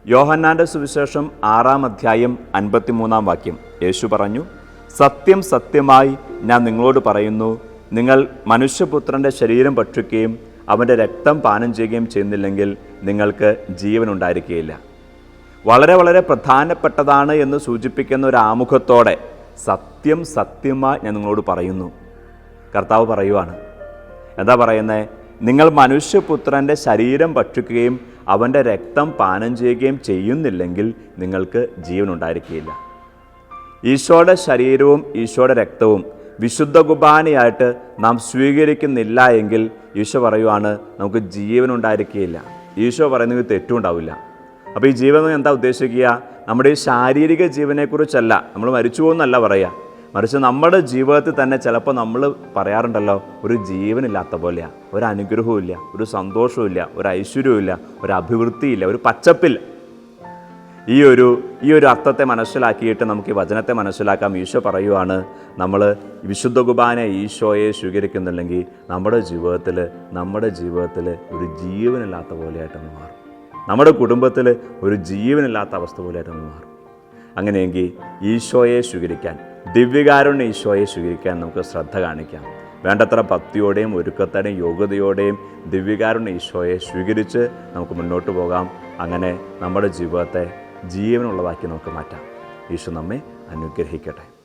യോഹന്നാൻ്റെ സുവിശേഷം 6-ാം അധ്യായം 53-ാം വാക്യം. യേശു പറഞ്ഞു, സത്യം സത്യമായി ഞാൻ നിങ്ങളോട് പറയുന്നു, നിങ്ങൾ മനുഷ്യപുത്രൻ്റെ ശരീരം ഭക്ഷിക്കുകയും അവൻ്റെ രക്തം പാനം ചെയ്യുകയും ചെയ്യുന്നില്ലെങ്കിൽ നിങ്ങൾക്ക് ജീവനുണ്ടായിരിക്കുകയില്ല. വളരെ വളരെ പ്രധാനപ്പെട്ടതാണ് എന്ന് സൂചിപ്പിക്കുന്ന ഒരു ആമുഖത്തോടെ സത്യം സത്യമായി ഞാൻ നിങ്ങളോട് പറയുന്നു. കർത്താവ് പറയുവാണ്. എന്താ പറയുന്നത്? നിങ്ങൾ മനുഷ്യപുത്രൻ്റെ ശരീരം ഭക്ഷിക്കുകയും അവൻ്റെ രക്തം പാനം ചെയ്യുകയും ചെയ്യുന്നില്ലെങ്കിൽ നിങ്ങൾക്ക് ജീവനുണ്ടായിരിക്കുകയില്ല. ഈശോയുടെ ശരീരവും ഈശോയുടെ രക്തവും വിശുദ്ധ കുർബാനയായിട്ട് നാം സ്വീകരിക്കുന്നില്ല എങ്കിൽ ഈശോ പറയുവാണ് നമുക്ക് ജീവനുണ്ടായിരിക്കുകയില്ല. ഈശോ പറയുന്നത് തെറ്റുണ്ടാവില്ല. അപ്പോൾ ഈ ജീവൻ എന്താ ഉദ്ദേശിക്കുക? നമ്മുടെ ഈ ശാരീരിക ജീവനെക്കുറിച്ചല്ല, നമ്മൾ മരിച്ചു പോകുന്നല്ല പറയുക, മറിച്ച് നമ്മുടെ ജീവിതത്തിൽ തന്നെ ചിലപ്പോൾ നമ്മൾ പറയാറുണ്ടല്ലോ, ഒരു ജീവനില്ലാത്ത പോലെയാണ്, ഒരു അനുഗ്രഹവും ഇല്ല, ഒരു സന്തോഷവും ഇല്ല, ഒരു ഐശ്വര്യവും ഇല്ല, ഒരു അഭിവൃദ്ധിയില്ല, ഒരു പച്ചപ്പില്ല. ഈ ഒരു അർത്ഥത്തെ മനസ്സിലാക്കിയിട്ട് നമുക്ക് ഈ വചനത്തെ മനസ്സിലാക്കാം. ഈശോ പറയുവാണ്, നമ്മൾ വിശുദ്ധ കുർബാന ഈശോയെ സ്വീകരിക്കുന്നില്ലെങ്കിൽ നമ്മുടെ ജീവിതത്തിൽ ഒരു ജീവനില്ലാത്ത പോലെയായിട്ടൊന്ന് മാറും. നമ്മുടെ കുടുംബത്തിൽ ഒരു ജീവനില്ലാത്ത അവസ്ഥ പോലെയായിട്ടൊന്ന് മാറും. അങ്ങനെയെങ്കിൽ ഈശോയെ സ്വീകരിക്കാൻ, ദിവ്യകാരുണ്യ ഈശോയെ സ്വീകരിക്കാൻ നമുക്ക് ശ്രദ്ധ കാണിക്കാം. വേണ്ടത്ര ഭക്തിയോടെയും ഒരുക്കത്തോടെയും യോഗ്യതയോടെയും ദിവ്യകാരുണ്യ ഈശോയെ സ്വീകരിച്ച് നമുക്ക് മുന്നോട്ട് പോകാം. അങ്ങനെ നമ്മുടെ ജീവിതത്തെ ജീവനുള്ളതാക്കി നമുക്ക് മാറ്റാം. ഈശോ നമ്മെ അനുഗ്രഹിക്കട്ടെ.